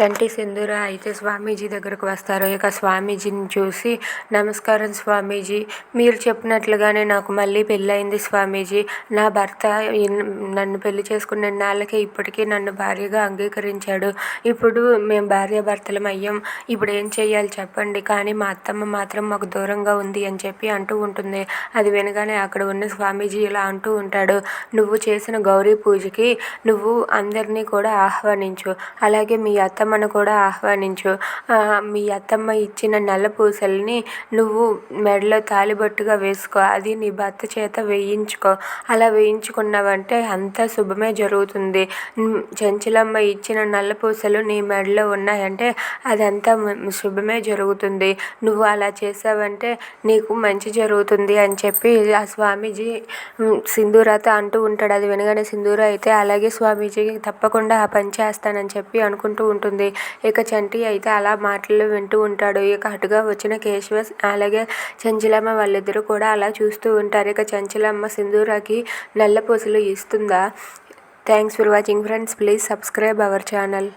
చంటి, సింధూర అయితే స్వామీజీ దగ్గరకు వస్తారు. ఇక స్వామీజీని చూసి, నమస్కారం స్వామీజీ, మీరు చెప్పినట్లుగానే నాకు మళ్ళీ పెళ్ళయింది స్వామీజీ. నా భర్త నన్ను పెళ్లి చేసుకున్న నాళ్ళకే ఇప్పటికీ నన్ను భార్యగా అంగీకరించాడు. ఇప్పుడు మేము భార్యాభర్తలం అయ్యాం. ఇప్పుడు ఏం చెయ్యాలి చెప్పండి, కానీ మా అత్తమ్మ మాత్రం మాకు దూరంగా ఉంది అని చెప్పి అంటూ ఉంటుంది. అది వినగానే అక్కడ ఉన్న స్వామీజీ ఇలా అంటూ ఉంటాడు, నువ్వు చేసిన గౌరీ పూజకి నువ్వు అందరినీ కూడా ఆహ్వానించు, అలాగే మీ అత్తమ్మను కూడా ఆహ్వానించు. మీ అత్తమ్మ ఇచ్చిన నల్ల పూసల్ని నువ్వు మెడలో తాళిబొట్టుగా వేసుకో, అది నీ భర్త చేత వేయించుకో. అలా వేయించుకున్నావంటే అంతా శుభమే జరుగుతుంది. చెంచలమ్మ ఇచ్చిన నల్ల పూసలు నీ మెడలో ఉన్నాయంటే అదంతా శుభమే జరుగుతుంది. నువ్వు అలా చేసావంటే నీకు మంచి జరుగుతుంది అని చెప్పి ఆ స్వామీజీ సింధూరతో అంటూ ఉంటాడు. అది వినగానే సింధూర అయితే అలాగే స్వామీజీకి తప్పకుండా ఆ పని చేస్తానని చెప్పి అనుకుంటూ ఉంటుంది. ఇక చంటి అయితే అలా మాటలు వింటూ ఉంటాడు. ఇక అటుగా వచ్చిన కేశవ అలాగే చంచలమ్మ వాళ్ళిద్దరూ కూడా అలా చూస్తూ ఉంటారు. ఇక చంచలమ్మ సింధూరకి నల్ల పూసలు ఇస్తుందా? Thanks for watching friends. Please subscribe our channel.